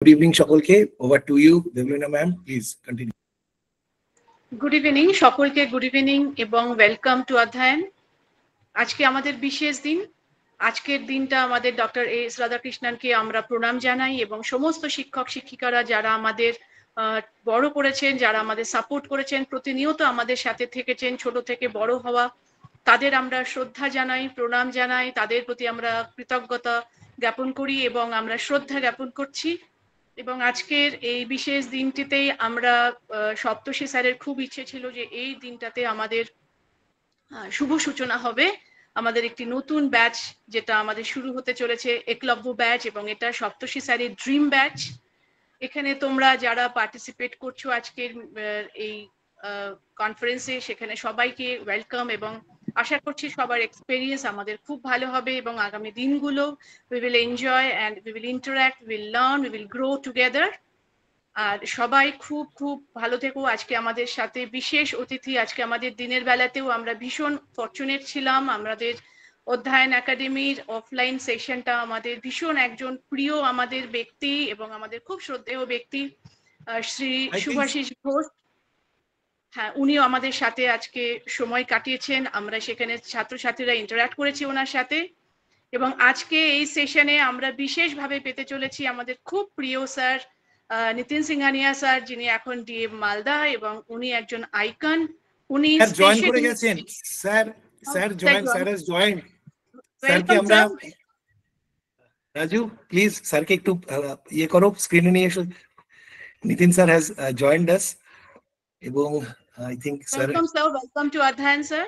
Good evening, সকলকে. Over to you, Devlina ma'am. Please continue. Good evening সকলকে, good evening এবং welcome to অধ্যয়ন। আজকে আমাদের বিশেষ দিন। আজকের দিনটা আমাদের ডক্টর এস রাধাকৃষ্ণনকে আমরা প্রণাম জানাই এবং সমস্ত শিক্ষক শিক্ষিকারা যারা আমাদের বড় করেছেন, যারা আমাদের সাপোর্ট করেছেন, প্রতিনিয়ত আমাদের সাথে থেকেছেন ছোট থেকে বড় হওয়া, তাদের আমরা শ্রদ্ধা জানাই, প্রণাম জানাই, তাদের প্রতি আমরা কৃতজ্ঞতা জ্ঞাপন করি এবং আমরা শ্রদ্ধা জ্ঞাপন করছি। এবং আজকের এই বিশেষ দিনটিতেই আমরা সপ্তর্ষি স্যারের খুব ইচ্ছে ছিল যে এই দিনটাতে আমাদের শুভ সূচনা হবে, আমাদের একটি নতুন ব্যাচ যেটা আমাদের শুরু হতে চলেছে, একলব্য ব্যাচ, এবং এটা সপ্তর্ষি স্যারের ড্রিম ব্যাচ। এখানে তোমরা যারা পার্টিসিপেট করছো আজকের এই কনফারেন্সে, সেখানে সবাইকে ওয়েলকাম এবং আশা করছি সবার এক্সপেরিয়েন্স আমাদের খুব ভালো হবে এবং আগামী দিনগুলো we will enjoy and we will interact, we will learn, we will grow together. আর সবাই খুব খুব ভালো থেকো। আজকে আমাদের সাথে বিশেষ অতিথি, আজকে আমাদের দিনের বেলাতেও আমরা ভীষণ ফরচুনেট ছিলাম। আমাদের অধ্যয়ন একাডেমির অফলাইন সেশনটা আমাদের ভীষণ একজন প্রিয় আমাদের ব্যক্তি এবং আমাদের খুব শ্রদ্ধেয় ব্যক্তি শ্রী শুভাশিস ঘোষ, হ্যাঁ, উনিও আমাদের সাথে আজকে সময় কাটিয়েছেন। আমরা সেখানে ছাত্রছাত্রীরা ইন্টারঅ্যাক্ট করেছি ওনার সাথে। এবং আজকে এই সেশনে আমরা বিশেষভাবে পেতে চলেছি আমাদের খুব প্রিয় স্যার নিতিন সিংহানিয়া স্যার, যিনি এখন ডিএম মালদা এবং উনি একজন আইকন। উনি জয়েন করে গেছেন স্যার। Sir has join. স্যারকে আমরা রাজু প্লিজ স্যারকে একটু ইয়ে করো, স্ক্রিনে নিয়ে এসো। নিতিন স্যার হ্যাজ জয়েন্ড আস এবং I think sir, welcome to অধ্যয়ন স্যার।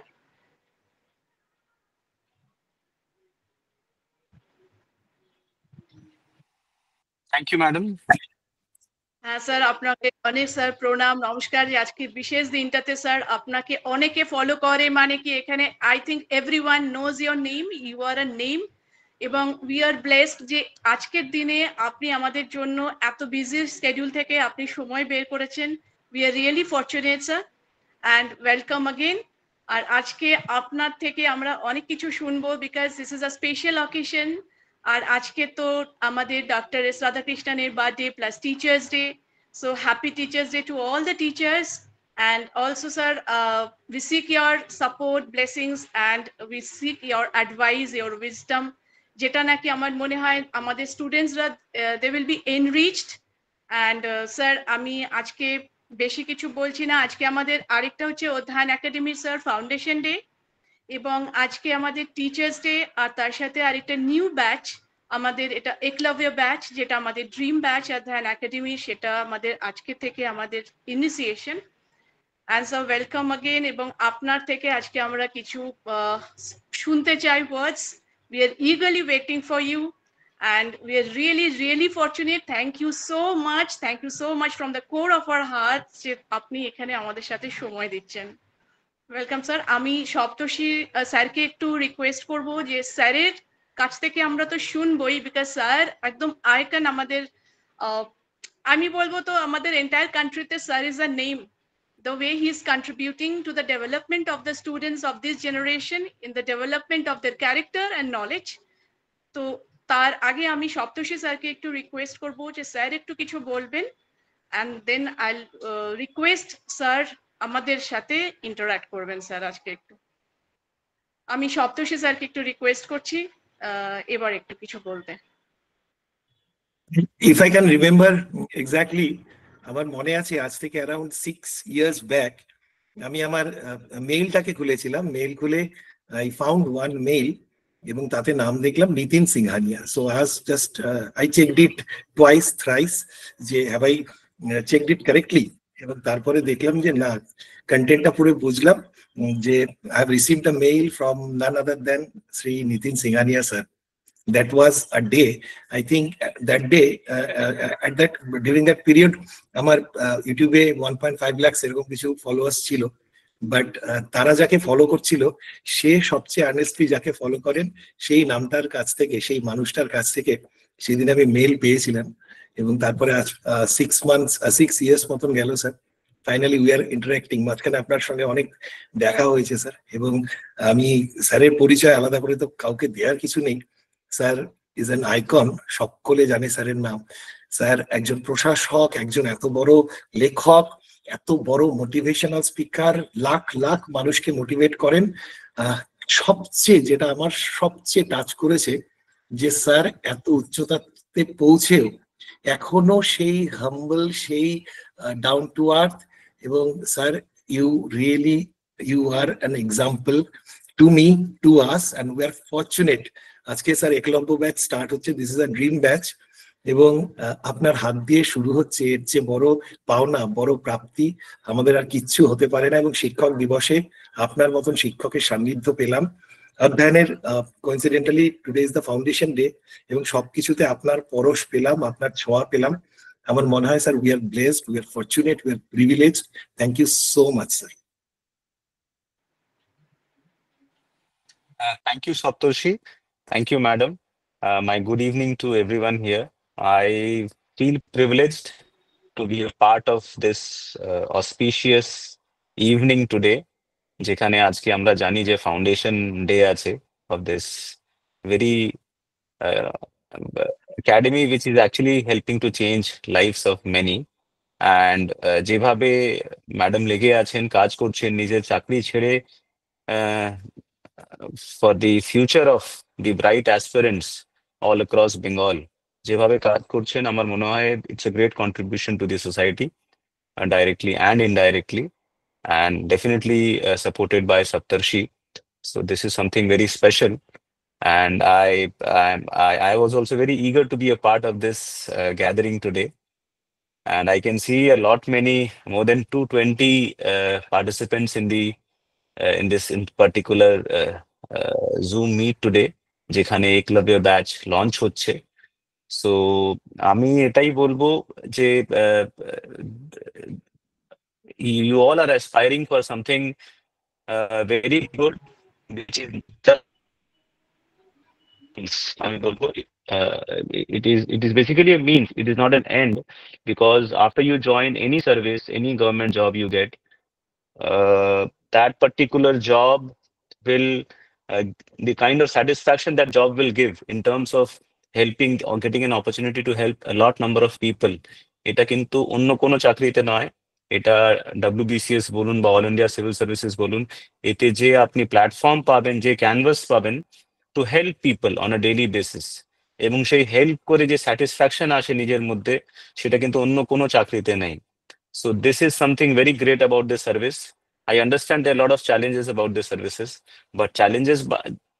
Thank you, madam. হ্যাঁ স্যার, আপনাকে অনেক স্যার প্রণাম, নমস্কার। আজকে বিশেষ দিনটাতে স্যার আপনাকে অনেকে ফলো করে, মানে কি এখানে I think everyone knows your name, you are a name, এবং উই আর ব্লেসড যে আজকের দিনে আপনি আমাদের জন্য এত বিজি স্কেডিউল থেকে আপনি সময় বের করেছেন। We are really fortunate sir and welcome again. আর আজকে আপনার থেকে আমরা অনেক কিছু শুনবো because this is a special occasion. আর আজকে তো আমাদের ডক্টর এস রাধাকৃষ্ণনের birthday plus teachers day, so happy teachers day to all the teachers. And also sir, we seek your support, blessings, and we seek your advice, your wisdom, যেটা নাকি আমার মনে হয় আমাদের স্টুডেন্টসরা they will be enriched. And sir আমি আজকে বেশি কিছু বলছি না। আজকে আমাদের আরেকটা হচ্ছে অধ্যয়ন একাডেমি স্যার ফাউন্ডেশন ডে, এবং আজকে আমাদের টিচার্স ডে, আর তার সাথে আরেকটা নিউ ব্যাচ আমাদের, এটা একলব্য ব্যাচ, যেটা আমাদের ড্রিম ব্যাচ অধ্যয়ন একাডেমি, সেটা আমাদের আজকে থেকে আমাদের initiation. And sir welcome again. এবং আপনার থেকে আজকে আমরা কিছু শুনতে চাই words. We are eagerly waiting for you and we are really really fortunate. Thank you so much from the core of our hearts যে আপনি এখানে আমাদের সাথে সময় দিচ্ছেন। Welcome sir. আমি সপ্তর্ষি স্যারকে একটু রিকোয়েস্ট করব যে স্যারের কাছ থেকে আমরা তো শুনবই, বিকজ স্যার একদম আইকন আমাদের, আমি বলবো তো আমাদের এন্টায়ার কান্ট্রিতে sir is a name, the way he is contributing to the development of the students of this generation, in the development of their character and knowledge. তো তার আগে আমি সপ্তর্ষি স্যারকে একটু রিকোয়েস্ট করব যে স্যার একটু কিছু বলবেন, and then I'll request sir আমাদের সাথে ইন্টারঅ্যাক্ট করবেন। স্যার আজকে একটু আমি সপ্তর্ষি স্যারকে একটু রিকোয়েস্ট করছি এবার একটু কিছু বলতে। If I can remember exactly, আমার মনে আছে আজ থেকে অ্যারাউন্ড 6 years ব্যাক আমি আমার মেইলটাকে খুলেছিলাম। মেইল খুলে আই ফাউন্ড ওয়ান মেইল এবং তাতে নাম দেখলাম Nitin Singhania. So just I checked it twice thrice যে have I checked it correctly, এবং তারপরে দেখলাম যে না, কন্টেন্টটা পুরো বুঝলাম যে I have received a mail from none other than Shri Nitin Singhania sir. That was a day, I think that day, at that during that period আমার ইউটিউবে 1.5 লাখ এরকম কিছু ফলোয়ার্স ছিল, বাট তারা যাকে ফলো করছিল সে সবচেয়ে আর্নেস্টলি যাকে ফলো করেন সেই নামটার কাছ থেকে, সেই মানুষটার কাছ থেকে সেদিন আমি মেল পেয়েছিলাম। এবং তারপরে 6 years মতন গেল sir. Finally we are interacting. মাঝখানে আপনার সঙ্গে অনেক দেখা হয়েছে স্যার, এবং আমি স্যারের পরিচয় আলাদা করে তো কাউকে দেওয়ার কিছু নেই। স্যার ইজ অ্যান আইকন, সকলে জানে স্যারের নাম। স্যার একজন প্রশাসক, একজন এত বড় লেখক, এত বড় মোটিভেশনাল স্পিকার, লাখ লাখ মানুষকে মোটিভেট করেন। সবচেয়ে যেটা আমার সবচেয়ে টাচ করেছে যে স্যার এত উচ্চতাতে পৌঁছেও এখনো সেই হাম্বল, সেই ডাউন টু আর্থ। এবং sir you really you are an example to me, to us, and we are fortunate. আজকে স্যার একলব্য ব্যাচ স্টার্ট হচ্ছে, this is a dream batch, এবং আপনার হাত দিয়ে শুরু হচ্ছে। এর চেয়ে বড় পাওনা, বড় প্রাপ্তি আমাদের আর কিচ্ছু হতে পারে না। এবং শিক্ষক দিবসে আপনার মতন শিক্ষকের সান্নিধ্য পেলাম। অধ্যয়নের coincidentally today is the foundation day, এবং সবকিছুতে আপনার পরশ পেলাম, আপনার ছোঁয়া পেলাম। আমার মনে হয় sir we are blessed, we are fortunate, we are privileged. Thank you so much sir. Thank you, Saptarshi. Thank you, madam. My good evening to everyone here. I feel privileged to be a part of this auspicious evening today. যেখানে আজকে আমরা জানি যে foundation day আছে of this very academy which is actually helping to change lives of many. And যেভাবে madam লেগে আছেন, কাজ করছেন, নিজের চাকরি ছেড়ে for the future of the bright aspirants all across Bengal, যেভাবে কাজ করছেন, আমার মনে হয় it's a great contribution to the society, directly and indirectly, and definitely supported by Saptarshi. So this is something very special, and I was also very eager to be a part of this gathering today. And I can see a lot many, more than 220 participants in this in particular Zoom meet today, যেখানে Eklavya batch launch হচ্ছে। So আমি এটাই বলবো যে you all are aspiring for something very good, which is আমি বলবো it is basically a means, it is not an end, because after you join any service, any government job you get, that particular job will the kind of satisfaction that job will give in terms of helping or getting an opportunity to help a lot number of people, এটা কিন্তু অন্য কোনো চাকরিতে নয়। এটা WBCS বলুন বা all India civil services বলুন, এতে যে আপনি প্ল্যাটফর্ম পাবেন, যে ক্যানভাস পাবেন to help people on a daily basis, এবং সেই হেল্প করে যে স্যাটিসফ্যাকশন আসে নিজের মধ্যে, সেটা কিন্তু অন্য কোনো চাকরিতে নেই। So this is something very great about this service. I understand there are a lot of challenges about this services, but challenges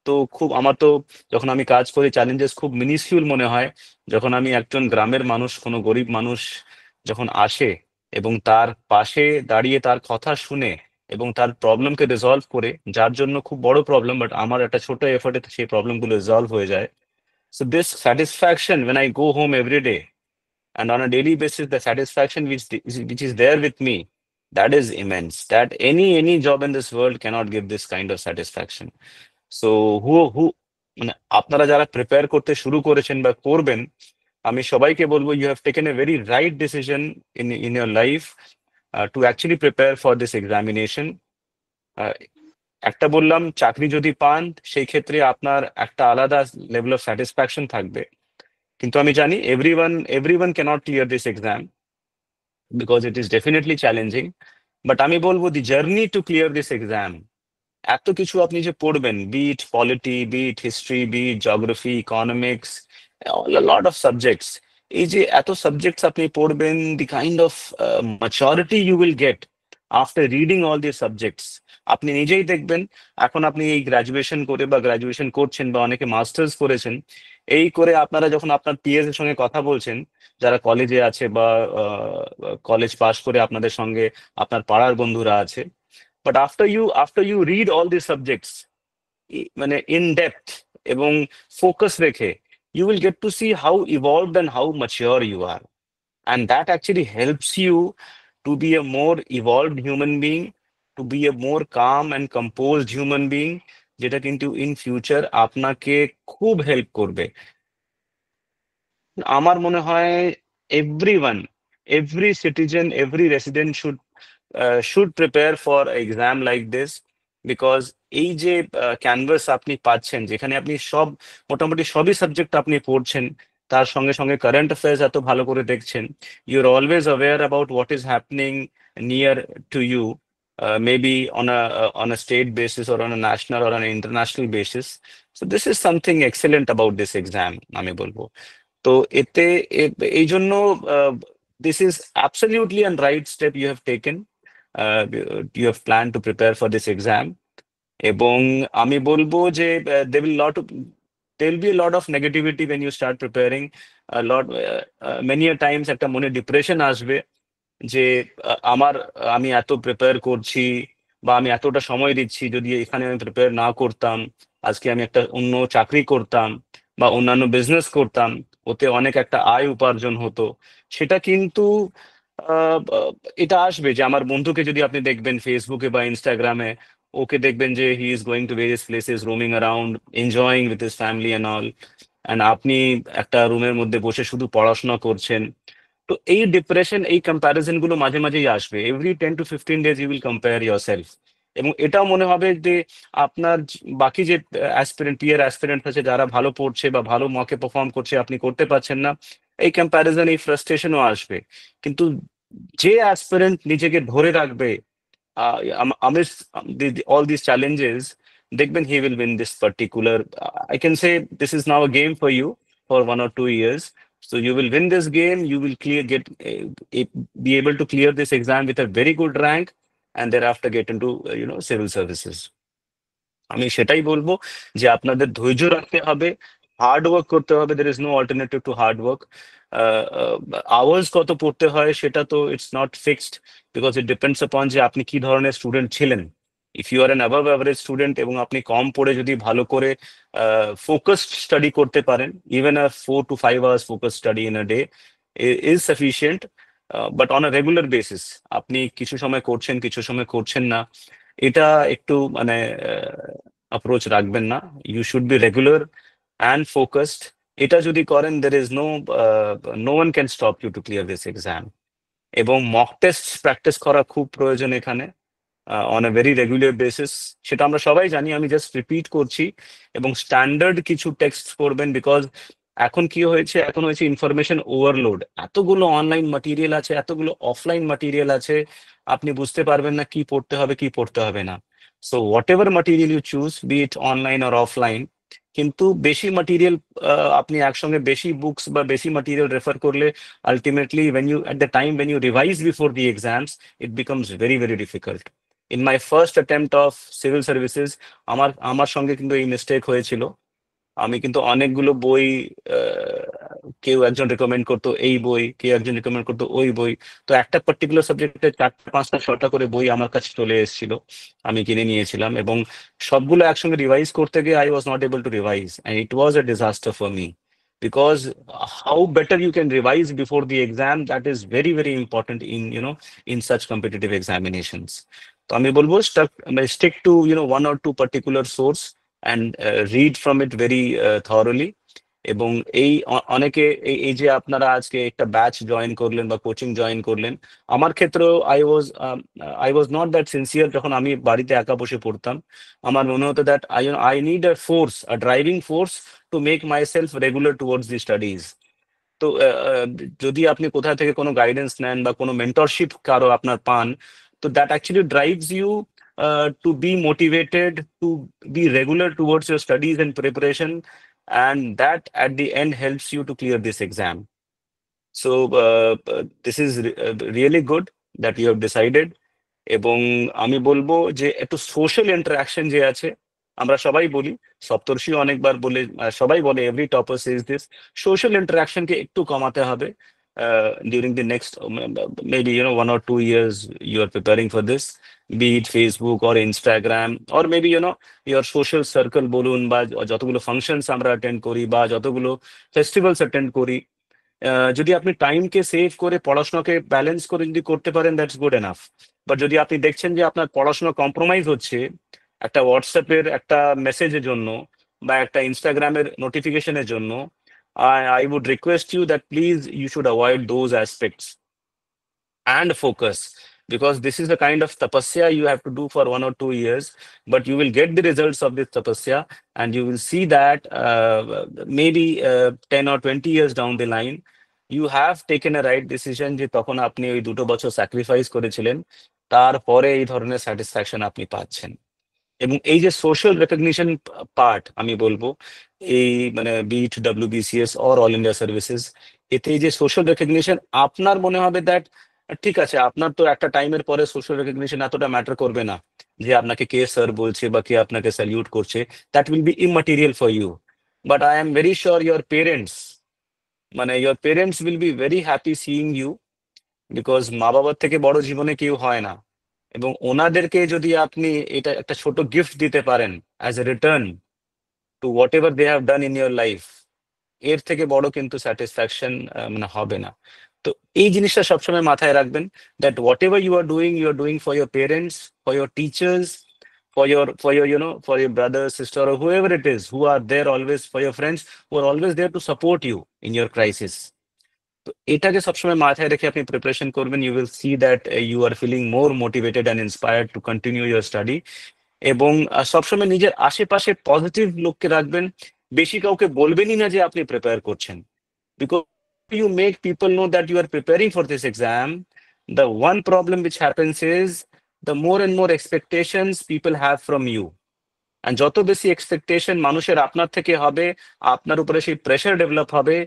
তো খুব, আমার তো যখন আমি কাজ করি চ্যালেঞ্জেস খুব মিনিসকিউল মনে হয়। যখন আমি একজন গ্রামের মানুষ, কোনো গরিব মানুষ যখন আসে এবং তার পাশে দাঁড়িয়ে তার কথা শুনে এবং তার প্রবলেমকে রিজলভ করে, যার জন্য খুব বড় প্রবলেম, বাট আমার একটা ছোট এফোর্টে সেই প্রবলেমগুলো রিজলভ হয়ে যায়। So this satisfaction when I go home every day and on a daily basis, the satisfaction which is there with me, that is immense. That any job in this world cannot give this kind of satisfaction. So who মানে আপনারা যারা prepare করতে শুরু করেছেন বা করবেন, আমি সবাইকে বলবো you have taken a very right decision in your life to actually prepare for this examination. একটা বললাম, চাকরি যদি পান সেই ক্ষেত্রে আপনার একটা আলাদা লেভেল অফ স্যাটিসফ্যাকশন থাকবে, কিন্তু আমি জানি everyone cannot clear this exam because it is definitely challenging. But আমি বলবো the journey to clear this exam, এত কিছু আপনি যে পড়বেন, be it polity, be it history, be it geography, economics, a lot of subjects, এই যে এত সাবজেক্টস আপনি পড়বেন, the kind of maturity you will get after reading all these subjects, আপনি নিজেই দেখবেন। এখন আপনি এই গ্রাজুয়েশন করে বা গ্রাজুয়েশন করছেন বা অনেকে মাস্টার্স করেছেন, এই করে আপনারা যখন আপনার পিএস এর সঙ্গে কথা বলছেন, যারা কলেজে আছে বা কলেজ পাস করে আপনাদের সঙ্গে আপনার পাড়ার বন্ধুরা আছে, but after you read all these subjects মানে in depth এবং ফোকাস রেখে, you will get to see how evolved and how mature you are, and that actually helps you to be a more evolved human being, to be a more calm and composed human being, যেটা কিন্তু in future আপনাকে খুব help করবে। আমার মনে হয় every citizen, every resident should prepare for exam like this, because এই যে ক্যানভাস আপনি পাচ্ছেন, যেখানে আপনি সব মোটামুটি সবই সাবজেক্ট আপনি পড়ছেন, তার সঙ্গে সঙ্গে কারেন্ট অ্যাফেয়ার্স এত ভালো করে দেখছেন, your always aware about what is happening near to you, maybe on a state basis or on a national or on an international basis. So this is something excellent about this exam, আমি বলবো। তো এতে এই জন্য this is absolutely a right step you have taken. You have planned to prepare for this exam. এবং আমি বলবো যে there will be a lot of negativity when you start preparing. Many a times একটা মনে depression আসবে যে আমি এত প্রিপেয়ার করছি বা আমি এতটা সময় দিচ্ছি, যদি এখানে আমি প্রিপেয়ার না করতাম, আজকে আমি একটা অন্য চাকরি করতাম বা অন্যান্য বিজনেস করতাম, ওতে অনেক একটা আয় উপার্জন হতো। সেটা কিন্তু এটা আসবে যে আমার বন্ধুকে যদি আপনি দেখবেন ফেসবুকে বা ইনস্টাগ্রামে, ওকে দেখবেন যে he is going to various places, roaming around, enjoying with his family and all, and আপনি একটা রুমের মধ্যে বসে শুধু পড়াশোনা করছেন। তো এই ডিপ্রেশন, এই কম্প্যারিজন গুলো মাঝে মাঝেই আসবে। Every 10 to 15 days you will compare yourself. এবং এটাও মনে হবে যে আপনার বাকি যে পিয়ার অ্যাসপিরেন্ট আছে যারা ভালো পড়ছে বা ভালো মকে পারফর্ম করছে, আপনি করতে পারছেন না, এই কম্প্যারিজন, এই ফ্রাস্ট্রেশনও আসবে। কিন্তু যে অ্যাসপিরেন্ট নিজেকে ধরে রাখবে amidst all these challenges, দেখবেন he will win this particular, I can say this is now a game for you for 1 or 2 years. So you will win this game, you will be able to clear this exam with a very good rank, and thereafter get into civil services. আমি সেটাই বলবো যে আপনাদের ধৈর্য রাখতে হবে, hard work করতে হবে। There is no alternative to hard work. Hours কত পড়তে হয় সেটা তো it's not fixed, because it depends upon যে আপনি কি ধরনের স্টুডেন্ট ছিলেন। If you are an above average student এবং আপনি কম পড়ে যদি ভালো করে ফোকাসড স্টাডি করতে পারেন, even 4 to 5 hours focus study in a day is sufficient. But on a regular basis আপনি কিছু সময় করছেন, কিছু সময় করছেন না, এটা একটু মানে অ্যাপ্রোচ রাখবেন না। You should be regular and focused. এটা যদি করেন, there is no one can stop you to clear this exam. এবং মক টেস্ট প্র্যাকটিস করা খুব প্রয়োজন এখানে, on a very regular basis. সেটা আমরা সবাই জানি, আমি জাস্ট রিপিট করছি। এবং স্ট্যান্ডার্ড কিছু টেক্সট করবেন, বিকজ এখন কি হয়েছে, এখন হয়েছে ইনফরমেশন ওভারলোড। এতগুলো অনলাইন ম্যাটেরিয়াল আছে, এতগুলো অফলাইন ম্যাটেরিয়াল আছে, আপনি বুঝতে পারবেন না কি পড়তে হবে কি পড়তে হবে না। So whatever material you choose, be it online or offline, কিন্তু বেশি ম্যাটেরিয়াল, আপনি একসঙ্গে বেশি বুকস বা বেশি ম্যাটেরিয়াল রেফার করলে ultimately at the time when you revise before the exams, it becomes very very difficult. In my first attempt of civil services, আমার সঙ্গে কিন্তু এই মিস্টেক হয়েছিল। আমি কিন্তু অনেকগুলো বই, কেউ একজন রেকমেন্ড করতো এই বই, কেউ একজন রেকমেন্ড করতো ওই বই। তো একটা পার্টিকুলার সাবজেক্টে 4টা 5টা 6টা করে বই আমার কাছে চলে এসেছিল, আমি কিনে নিয়েছিলাম, এবং সবগুলো একসঙ্গে রিভাইজ করতে গিয়ে I was not able to revise, and it was a disaster for me. Because how better you can revise before the exam, that is very very important in such competitive examinations. তো আমি বলবো stick to 1 or 2 particular source and read from it very thoroughly. এবং অনেকে এই যে আপনারা আজকে একটা ব্যাচ জয়েন করলেন বা কোচিং জয়েন করলেন, আমার ক্ষেত্রেও I was not that sincere. যখন আমি বাড়িতে একা বসে পড়তাম, আমার মনে হতো that I need a driving force to make my self regular towards the studies. তো যদি আপনি কোথা থেকে কোনো গাইডেন্স নেন বা কোনো মেন্টরশিপ কারো আপনার পান, তো that actually drives you to be motivated to be regular towards your studies and preparation, and that at the end helps you to clear this exam. So this is really good that you have decided. এবং আমি বলবো যে একটু social interaction যে আছে, আমরা সবাই বলি, সপ্তর্ষি অনেকবার বলে, সবাই বলে, every topper says this, social ইন্টারাকশনকে একটু কমাতে হবে during the next maybe 1 or 2 years you are preparing for this, be it Facebook or Instagram, or maybe your social circle বলুন, বা যতগুলো ফাংশনস আমরা অ্যাটেন্ড করি বা যতগুলো ফেস্টিভ্যালস অ্যাটেন্ড করি, যদি আপনি টাইমকে সেভ করে পড়াশোনাকে ব্যালেন্স করে যদি করতে পারেন, দ্যাটস গুড এনাফ। বাট যদি আপনি দেখছেন যে আপনার পড়াশোনা কম্প্রোমাইজ হচ্ছে একটা হোয়াটসঅ্যাপের একটা মেসেজের জন্য বা একটা ইনস্টাগ্রামের নোটিফিকেশনের জন্য, I would request you that please you should avoid those aspects and focus, because this is the kind of tapasya you have to do for 1 or 2 years, but you will get the results of this tapasya, and you will see that maybe 10 or 20 years down the line, you have taken a right decision যে তখন আপনি ওই 2 বছর sacrifice করেছিলেন, তারপরে এই ধরনের satisfaction আপনি পাচ্ছেন। এবং এই যে সোশ্যাল রেকগনিশন পার্ট আমি বলবো, এই মানে be it WBCS or all India services, এতে এই যে সোশ্যাল রেকগনিশন, আপনার মনে হবে দ্যাট ঠিক আছে, আপনার তো একটা টাইমের পরে সোশ্যাল রেকগনিশন এতটা ম্যাটার করবে না, যে আপনাকে কে স্যার বলছে বা কে আপনাকে স্যালিউট করছে, that will be immaterial for you. But I am very sure your parents, মানে your parents will be very happy seeing you, because মা বাবার থেকে বড় জীবনে কেউ হয় না। এবং ওনাদেরকে যদি আপনি এটা একটা ছোট গিফট দিতে পারেন as a return to whatever they have done in your life, এর থেকে বড় কিন্তু স্যাটিসফ্যাকশন মানে হবে না। তো এই জিনিসটা সবসময় মাথায় রাখবেন, that whatever you are doing for your parents, for your teachers, for your for your brother, sister, or whoever it is who are there always, for your friends who are always there to support you in your crisis. তো এটাকে সবসময় মাথায় রেখে আপনি preparation করবেন, you will see that you are feeling more motivated and inspired to continue your study. এবং সবসময় নিজের আশেপাশে পজিটিভ লোককে রাখবেন, বেশি কাউকে বলবেনই না যে আপনি প্রিপেয়ার করছেন, because you make people know that you are preparing for this exam, the one problem which happens is the more and more expectations people have from you, and যত বেশি এক্সপেকটেশন মানুষের আপনার থেকে হবে, আপনার উপরে সেই প্রেশার ডেভেলপ হবে,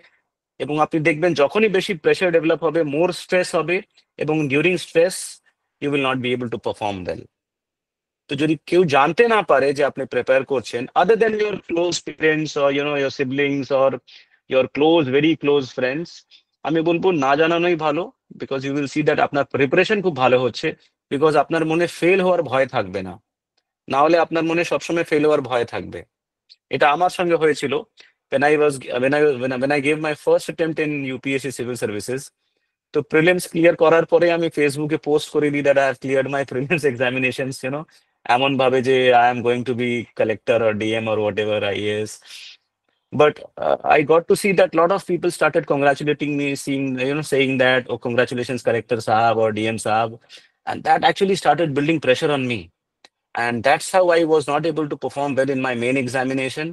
এবং আপনি দেখবেন যখনই বেশি প্রেশার ডেভেলপ হবে, মোর স্ট্রেস হবে, এবং during stress you will not be able to perform well. তো যদি কেউ জানতে না পারে যে আপনি প্রিপেয়ার করছেন, other than your close parents or your siblings or your very close friends, আমি বলবো না জানানোই ভালো, because you will see that আপনার প্রিপারেশন খুব ভালো হচ্ছে, বিকজ আপনার মনে ফেল হওয়ার ভয় থাকবে না, না হলে আপনার মনে সবসময় ফেল হওয়ার ভয় থাকবে। এটা আমার সঙ্গে হয়েছিল when I gave my first attempt in UPSC civil services. তো প্রিলিমস ক্লিয়ার করার পরে আমি ফেসবুকে পোস্ট করে দিই that I have cleared my prelims examinations, এমন ভাবে যে I am going to be collector or DM or whatever IAS. But I got to see that a lot of people started congratulating me, saying that, oh, congratulations, Collector Saab or DM Saab. And that actually started building pressure on me. And that's how I was not able to perform well in my main examination.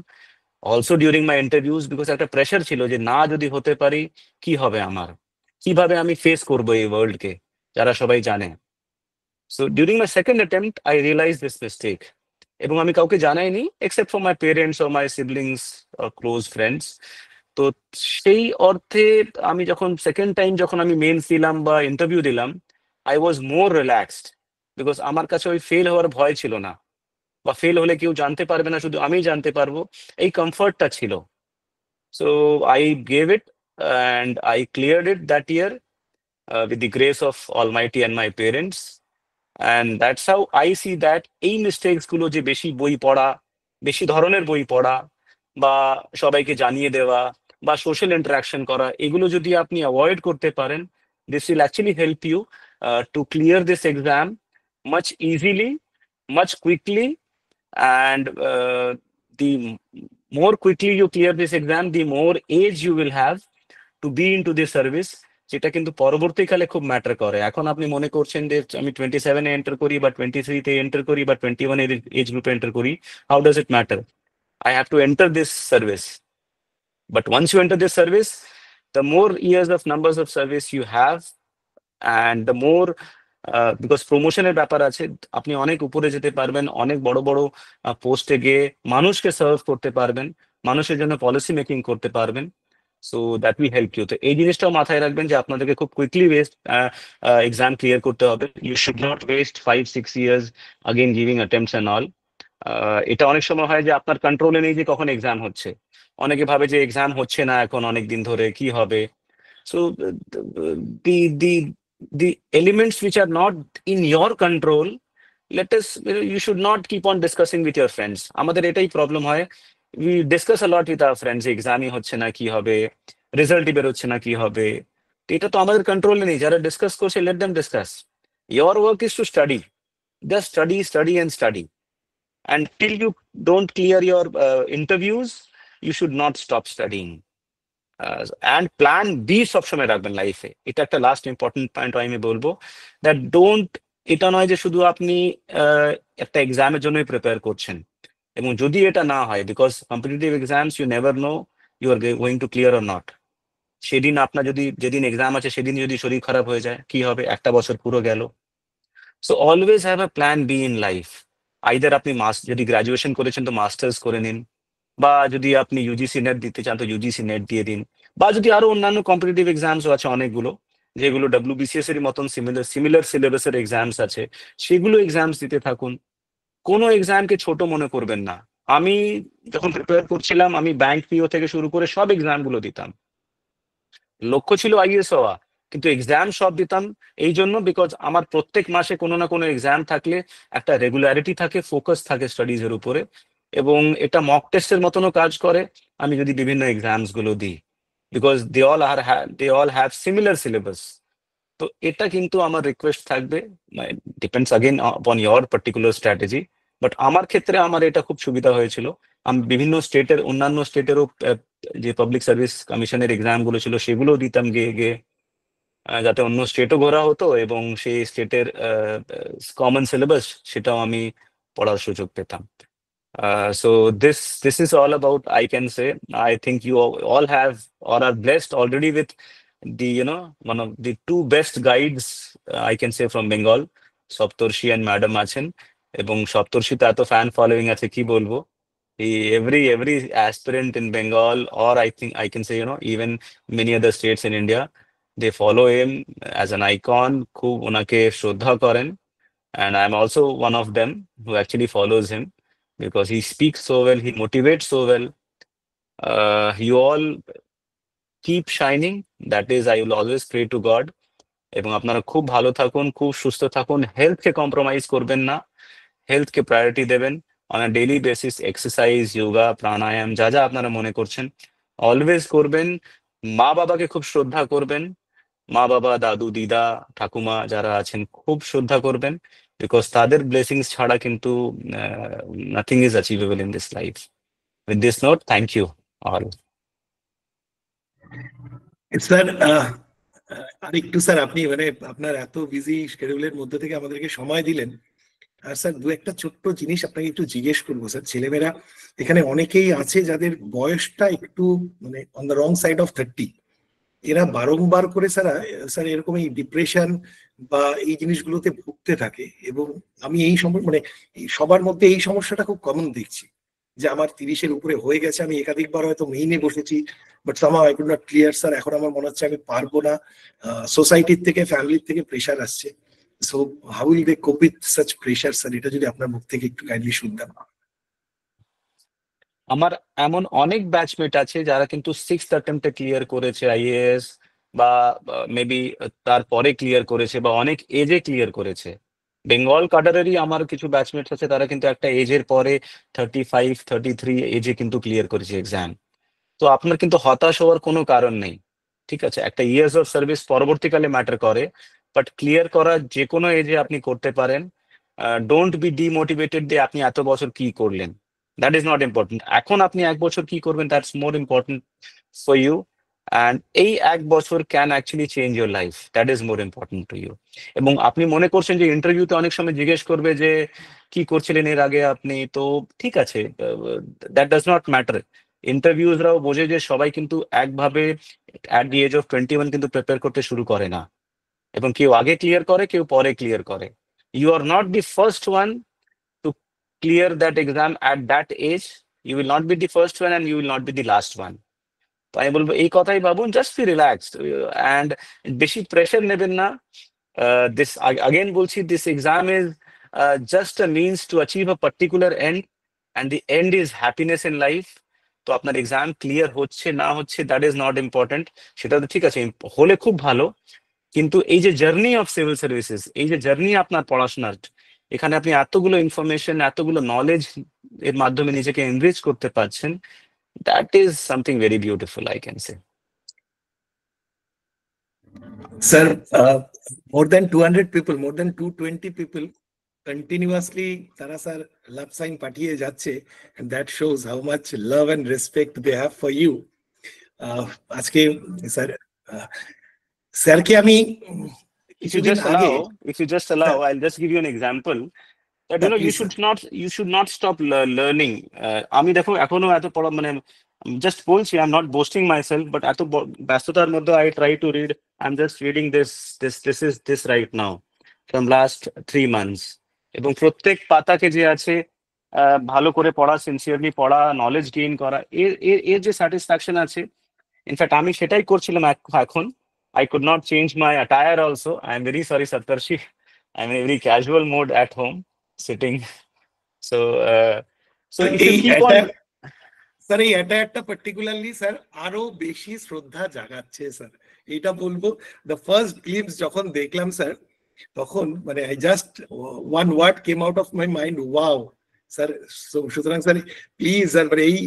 Also during my interviews, because একটা pressure ছিল যে না যদি হতে পারি কি হবে আমার, কিভাবে আমি ফেস করবো এই ওয়ার্ল্ডকে যারা সবাই জানে। So during my second attempt I realise this mistake, এবং আমি কাউকে জানাইনি except for my parents or my siblings or close friends. তো সেই অর্থে আমি যখন সেকেন্ড টাইম যখন আমি মেন্স দিলাম বা ইন্টারভিউ দিলাম, I was more relaxed, because আমার কাছে ওই ফেল হওয়ার ভয় ছিল না, বা ফেল হলে কেউ জানতে পারবে না, শুধু আমি জানতে পারবো, এই কমফর্টটা ছিল। So I gave it and I cleared it that year with the grace of Almighty and my parents. And that's how I see that এই মিস্টেকস গুলো, যে বেশি বই পড়া, বেশি ধরনের বই পড়া, বা সবাইকে জানিয়ে দেওয়া, বা সোশ্যাল ইন্টারাকশন করা, এগুলো যদি আপনি অ্যাভয়েড করতে পারেন, this will actually help you to clear this exam much easily, much quickly. And the more quickly you clear this exam, the more age you will have to be into this service, যেটা কিন্তু পরবর্তীকালে খুব matter করে। এখন আপনি মনে করছেন যে আমি 27 এ এন্টার করি, বা 23 তে এন্টার করি, বা 21 এর এজ গ্রুপে এন্টার করি, how does it matter? I have to enter this service. But once you enter this service, the more years of numbers of service you have, and the more because প্রমোশনের ব্যাপার আছে, আপনি অনেক উপরে যেতে পারবেন, অনেক বড় বড় পোস্টে গিয়ে মানুষকে সার্ভ করতে পারবেন, মানুষের জন্য পলিসি মেকিং করতে পারবেন। So that will help you. তো এই জিনিসটাও মাথায় রাখবেন যে আপনাদেরকে খুব কুইকলি এক্সাম ক্লিয়ার করতে হবে। You should not waste 5-6 years again giving attempts and all. এটা অনেক সময় হয় যে আপনার কন্ট্রোলে নেই যে কখন এক্সাম হচ্ছে, অনেকে ভাবে যে এক্সাম হচ্ছে না এখন অনেক দিন ধরে, কি হবে। So the elements which are not in your control, you should not keep on discussing with your friends. আমাদের এটাই প্রবলেম হয়, we discuss a lot with our friends, এক্সামই হচ্ছে না কি হবে, রেজাল্টই বেরোচ্ছে না কি হবে। এটা তো আমাদের কন্ট্রোলে নেই। যারা ডিসকাস করছে, let them discuss. Your work is to study, just study and study, and till you don't clear your interviews, you should not stop studying. And plan B সবসময় রাখবেন লাইফে। এটা একটা লাস্ট ইম্পর্টেন্ট পয়েন্ট আমি বলবো, that don't, এটা নয় যে শুধু আপনি একটা এক্সামের জন্যই প্রিপেয়ার করছেন, এবং যদি এটা না হয়, because competitive exams you never know you are going to clear or not. সেদিন আপনার যদি, যেদিন এক্সাম আছে সেদিন যদি শরীর খারাপ হয়ে যায়, কি হবে? একটা বছর পুরো গেল। So always have a plan be in life. Either আপনি যদি গ্রাজুয়েশন করেছেন তো মাস্টার্স করে নিন, বা যদি আপনি ইউজিসি নেট দিতে চান তো ইউজিসি নেট দিয়ে দিন, বা যদি আরো অন্যান্য কম্পিটিটিভ এক্সামসও আছে অনেকগুলো, যেগুলো WBCS এর মতন সিমিলার সিলেবাসের এক্সামস আছে, সেগুলো এক্সামস দিতে থাকুন। কোনো এক্সামকে ছোট মনে করবেন না। আমি যখন প্রিপেয়ার করছিলাম, আমি ব্যাংক পিও থেকে শুরু করে সব এক্সামগুলো দিতাম। লক্ষ্য ছিল আইএস হওয়া, কিন্তু এক্সাম সব দিতাম এই জন্য, বিকজ আমার প্রত্যেক মাসে কোনো না কোনো এক্সাম থাকলে একটা রেগুলারিটি থাকে, ফোকাস থাকে স্টাডিজ এর উপরে, এবং এটা মক টেস্টের মতনও কাজ করে আমি যদি বিভিন্ন এক্সামস গুলো দিই, because they all have similar syllabus. তো এটা কিন্তু আমার রিকোয়েস্ট থাকবে, depends again on your particular strategy, but আমার ক্ষেত্রে আমার এটা খুব সুবিধা হয়েছিল। আমি বিভিন্ন স্টেটের, অন্যান্য স্টেটেরও যে পাবলিক সার্ভিস কমিশনের এক্সাম গুলো ছিল সেগুলো দিতাম গিয়ে গিয়ে, যাতে অন্য স্টেটও ঘোরা হতো এবং সেই স্টেটের কমন সিলেবাস সেটাও আমি পড়ার সুযোগ পেতাম। So this is all about, I can say, I think you all have or are blessed already with the, one of the two best guides, I can say, from Bengal, Saptarshi and Madam আছেন, এবং সপ্তর্ষি তো এত fan following আছে কি বলবো। Every aspirant in Bengal, or I think I can say, even many other states in India, they follow him as an icon, খুব ওনাকে শ্রদ্ধা করেন, and I'm also one of them who actually follows him, because he speaks so well, he motivates so well. You all keep shining, that is, I will always pray to God, এবং আপনারা খুব ভালো থাকুন, খুব সুস্থ থাকুন, হেলথকে compromise করবেন না, হেলথকে প্রায়োরিটি দেবেন, on a daily basis exercise, yoga, pranayam যা যা আপনারা মনে করছেন অলওয়েজ করবেন। মা বাবাকে খুব শ্রদ্ধা করবেন, মা বাবা, দাদু, দিদা, ঠাকুমা যারা আছেন খুব শ্রদ্ধা করবেন, বিকজ তাদের ব্লেসিংস ছাড়া কিন্তু nothing is achievable in this life. With this note, thank you all. Sir, আরেকটু স্যার, আপনি মানে আপনার এত বিজি শিডিউলের মধ্যে থেকে আমাদেরকে সময় দিলেন। আর স্যার, দু একটা ছোট্ট জিনিস আপনাকে একটু জিজ্ঞেস করবো স্যার। ছেলেমেয়েরা এখানে অনেকেই আছে যাদের বয়সটা একটু মানে on the wrong side of 30। এরা বারংবার করে স্যার এরকম এই ডিপ্রেশন বা এই জিনিসগুলোতে ভুগতে থাকে, এবং আমি এই মানে সবার মধ্যে এই সমস্যাটা খুব কমন দেখছি, যে আমার 30-এর উপরে হয়ে গেছে, আমি একাধিকবার হয়তো মেইনে বসেছি, but somehow I could not clear sir. এখন আমার মনে হচ্ছে আমি পারবো না, সোসাইটির থেকে, ফ্যামিলির থেকে প্রেশার আসছে। সো হাউ উইল দে কোপ উইথ সাচ প্রেশার স্যার? এটা যদি আপনার মুখ থেকে একটু কাইন্ডলি শুনতাম। আমার এমন অনেক ব্যাচমেট আছে যারা কিন্তু 6th অ্যাটেম্পটে ক্লিয়ার করেছে আইএএস, বা মেবি তারপরে ক্লিয়ার করেছে, বা অনেক এজে ক্লিয়ার করেছে। বেঙ্গল কাডারেরই আমার কিছু ব্যাচমেট আছে, তারা কিন্তু একটা এজের পরে 35-33 এজে কিন্তু ক্লিয়ার করেছে এক্সাম। তো আপনার কিন্তু হতাশ হওয়ার কোনো কারণ নেই, ঠিক আছে? একটা ইয়ার্স অফ সার্ভিস পরবর্তীকালে ম্যাটার করে, বাট ক্লিয়ার করা যে কোনো এজে আপনি করতে পারেন। ডোন্ট বি ডিমোটিভেটেড যে আপনি এত বছর কি করলেন, দ্যাট ইজ নট ইম্পর্টেন্ট। এখন আপনি 1 বছর কি করবেন, that's more important for you, and এই 1 বছর can actually change your life, that is more important to you. এবং আপনি মনে করছেন যে ইন্টারভিউতে অনেক সময় জিজ্ঞেস করবে যে কি করছিলেন এর আগে আপনি, তো ঠিক আছে, দ্যাট ডাজ নট ম্যাটার। ইন্টারভিউজরাও বোঝে যে সবাই কিন্তু একভাবে অ্যাট দি এজ অফ 21 কিন্তু প্রিপেয়ার করতে শুরু করে না, এবং কেউ আগে ক্লিয়ার করে, কেউ পরে ক্লিয়ার করে। You are not the first one to clear that exam at that age, you will not be the first one and you will not be the last one. তো আমি বলবো এই কথাই ভাবুন, জাস্ট বি রিল্যাক্সড অ্যান্ড বেশি pressure নেবেন না। This again বলছি, this exam is just a means to achieve a particular end, and the end is happiness in life. তো আপনার এক্সাম ক্লিয়ার হচ্ছে না হচ্ছে, দ্যাট ইজ নট ইম্পর্টেন্ট। সেটা তো ঠিক আছে, হলে খুব ভালো, কিন্তু এই যে জার্নি অফ সিভিল সার্ভিসেস, এই যে জার্নি আপনার পড়াশোনার, এখানে আপনি এতগুলো ইনফরমেশন, এতগুলো নলেজ এর মাধ্যমে নিজেকে এনরিচ করতে পারছেন, that is something very beautiful, I can say. Sir, more than 200 people, more than 220 people continuously তারা স্যার লাভ সাইন পাঠিয়ে যাচ্ছে, and that shows how much love and respect they have for you. আজকে sir স্যারকে আমি If you কিছুদিন just আগে allow, I'll just give you an example. That you know, please you should not stop learning. আমি দেখো এখনো এত পড়া মানে just বলছি, I'm not boasting myself, but এত ব্যস্ততার মধ্যে I try to read. I'm just reading this right now from last 3 months. এবং প্রত্যেক পাতাকে যে আছে ভালো করে পড়া, সিনসিয়ারলি পড়া, নলেজ গেইন করা, এর যে স্যাটিসফ্যাকশন আছে, ইনফ্যাক্ট আমি সেটাই করছিলাম এখন। I could not change my attire also. I'm very sorry, Saptarshi. I'm in a very casual mode at home, sitting. So, so if you এই keep on, স্যার এই অ্যাটায়ারটা পার্টিকুলারলি স্যার আরো বেশি শ্রদ্ধা জাগাচ্ছে স্যার, এটা বলবো। দ্য ফার্স্ট গ্লিমস যখন দেখলাম sir, তখন মানে I just one word came out of my mind, wow sir. সুতরাং স্যার প্লিজ স্যার, মানে এই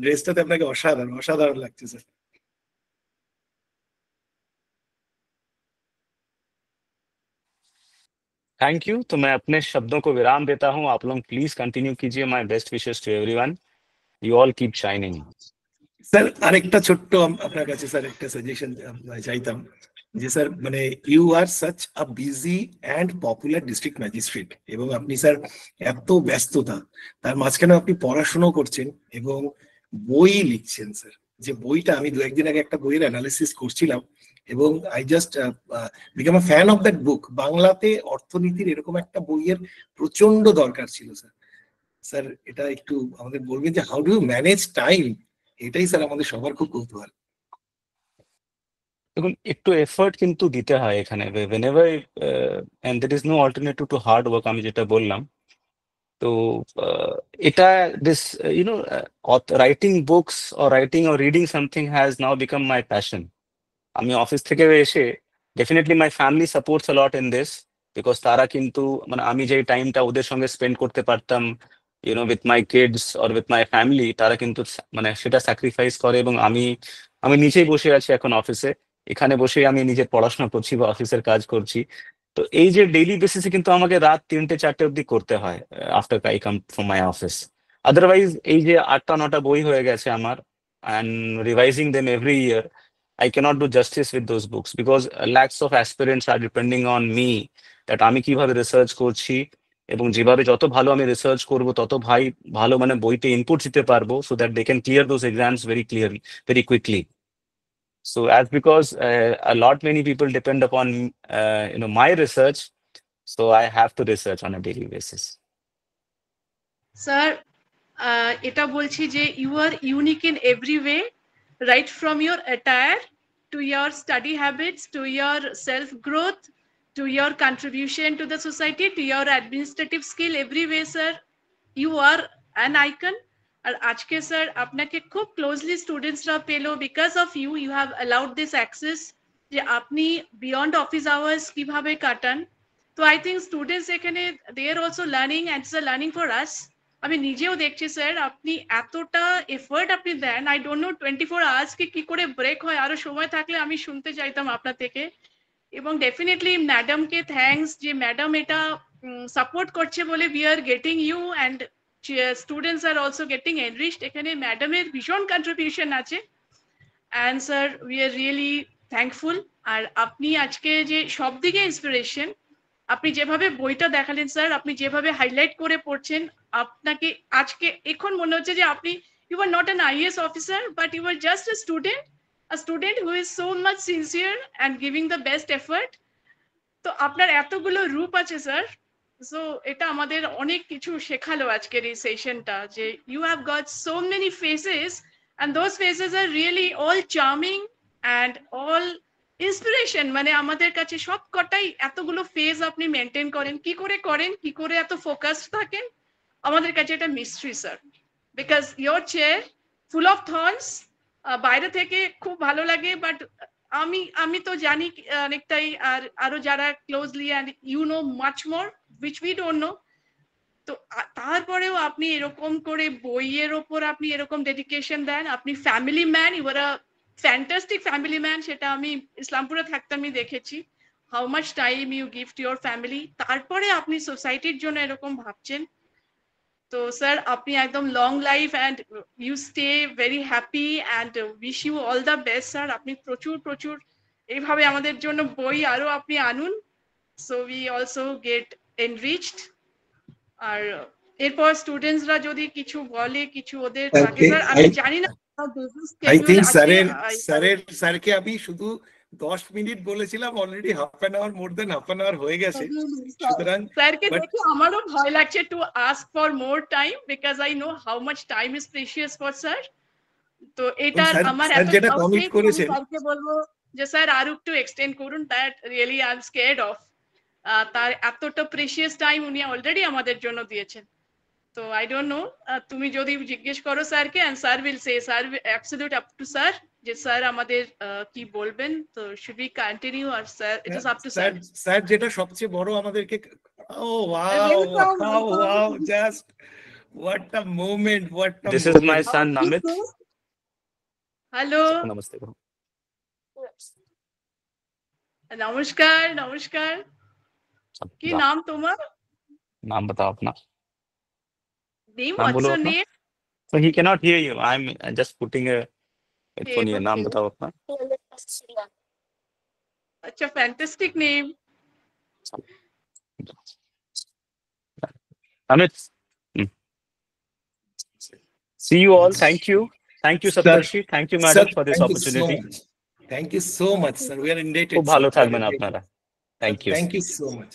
ড্রেসটাতে আপনাকে অসাধারণ অসাধারণ লাগছে স্যার। Thank you. तो मैं अपने शब्दों को विराम देता हूँ। आप लोग प्लीज कंटिन्यू कीजिए। My best wishes to everyone. You all keep shining. Sir আরেকটা ছোট্ট আপনার কাছে স্যার একটা সাজেশন চাইতাম, যে স্যার মানে you are such a busy and popular district magistrate, এবং আপনি স্যার এত ব্যস্ততা, তার মাঝখানে আপনি পড়াশুনো করছেন এবং বই লিখছেন স্যার। যে বইটা আমি 2-1 দিন আগে একটা বইয়ের অ্যানালিসিস করছিলাম, এবং I just become a fan of that বুক। বাংলাতে অর্থনীতির এরকম একটা বইয়ের প্রচন্ড দরকার ছিল স্যার। স্যার এটা একটু আমাদের বলবেন যে how do you manage time, এটাই স্যার আমাদের সবার খুব কৌতূহল। দেখুন, একটু এফর্ট কিন্তু দিতে হয় এখানে। whenever and there is no alternative to hard work, আমি যেটা বললাম। তো এটা this you know, writing books or writing or reading something has now become my passion. আমি অফিস থেকে এসে definitely my family supports a lot in this, because তারা কিন্তু মানে আমি যে টাইমটা ওদের সঙ্গে স্পেন্ড করতে পারতাম you know with my kids or with my family, তারা কিন্তু মানে সেটা স্যাক্রিফাইস করে। এবং আমি আমি নিজেই বসে আছি এখন অফিসে, এখানে বসে আমি নিজের পড়াশোনা করছি বা অফিসের কাজ করছি। তো এই যে ডেইলি বেসিসে কিন্তু আমাকে রাত 3-4 অব্দি করতে হয় after I come from my office. Otherwise এই যে 8-9টা বই হয়ে গেছে আমার, and revising them every year, I cannot do justice with those books because lakhs of aspirants are depending on me that আমি কিভাবে রিসার্চ করছি, এবং যেভাবে যত ভালো আমি রিসার্চ করব তত ভালো মানে বইতে ইনপুট দিতে পারবো, so that they can clear those exams very clearly, very quickly. So as because a lot many people depend upon my research, so I have to research on a daily basis. Sir এটা বলছি যে you are unique in every way, right from your attire to your study habits to your self growth to your contribution to the society to your administrative skill, every way sir you are an icon. আর আজকে sir আপনাকে খুব closely স্টুডেন্টসরা পেলো, because of you you have allowed this access, যে আপনি beyond office hours কিভাবে কাটান। তো আই থিঙ্ক স্টুডেন্টস এখানে they are also learning and it's a learning for us. আমি নিজেও দেখছি স্যার আপনি এতটা এফোর্ট আপনি দেন, আই ডোন্ট নো 24 আওয়ার্স কি করে ব্রেক হয়। আরো সময় থাকলে আমি শুনতে চাইতাম আপনার থেকে। এবং ডেফিনেটলি ম্যাডামকে থ্যাঙ্কস, যে ম্যাডাম এটা সাপোর্ট করছে বলে we are getting you and students are also getting enriched. এখানে ম্যাডামের ভীষণ কন্ট্রিবিউশন আছে, and sir we are really thankful. আর আপনি আজকে যে সব দিকে ইন্সপিরেশন, আপনি যেভাবে বইটা দেখালেন স্যার, আপনি যেভাবে হাইলাইট করে পড়ছেন, আপনাকে আজকে এখন মনে হচ্ছে যে আপনি you are not an IAS officer, but you are just a student who is so much sincere and giving the best effort. তো আপনার এতগুলো রূপ আছে স্যার, সো এটা আমাদের অনেক কিছু শেখালো আজকের এই সেশনটা, যে you have got so many faces and those faces are really all charming and all inspiration. মানে আমাদের কাছে সব কটাই এতগুলো ফেজ আপনি মেনটেন করেন, কি করে এত ফোকাসড থাকেন, আমাদের কাছে এটা mystery sir. Because your chair full of thorns, বাইরে থেকে খুব ভালো লাগে, বাট আমি তো জানি অনেকটাই, আর আরো যারা closely and you know much more which we don't know. তো তারপরেও আপনি এরকম করে বইয়ের ওপর আপনি এরকম ডেডিকেশন দেন, আপনি family man, you are a fantastic family man. সেটা আমি ইসলামপুরে থাকতে আমি দেখেছি how much time you give to your family. তারপরে আপনি সোসাইটির জন্য এরকম ভাবছেন, তো স্যার আপনি একদম long life and you stay very happy and wish you all the best sir. আপনি প্রচুর প্রচুর এইভাবে আমাদের জন্য বই আরো আপনি আনুন, so we also get enriched. আর এরপর স্টুডেন্টসরা যদি কিছু বলে, কিছু ওদের থাকে স্যার, আমি জানি না আই থিঙ্ক স্যারকে আমি শুধু 10 মিনিট বলেছিলাম, already half an hour, more than half an hour হয়ে গেছে। সুতরাং স্যারকে দেখে আমারও ভয় লাগছে to ask for more time, because I know how much time is precious for sir. তো এটার আমার এত যেটা কমিট করেছেন, স্যারকে বলবো যে স্যার আর একটু এক্সটেন্ড করুন, that really I am scared of. তার এতটা প্রেশিয়াস টাইম উনি অলরেডি আমাদের জন্য দিয়েছেন। তো আই ডোন্ট নো, তুমি যদি জিজ্ঞেস করো স্যারকে, and sir will say, sir absolute up to sir, যে স্যার আমাদের কি বলবেন। তো শুড উই কন্টিনিউ আর sir it is up to sir. Sir যেটা সবচেয়ে বড় আমাদেরকে, oh wow just what a moment, what a This moment. is my son Namit. Hello, Namaste. नमस्कार नमस्कार। কি নাম তোমার? नाम बताओ अपना। नेम, नाम व्हाट्स बोलो योर अपना। Name? So he cannot hear you. I'm just putting a headphone here. नाम okay. बताओ अपना। अच्छा, fantastic name. Amit. See you all. Thank you. Thank you, Saptarshi. Thank you, madam, for this opportunity. Thank you so much, sir. We are indebted. খুব ভালো থাকবেন আপনারা। Thank you. Thank you so much.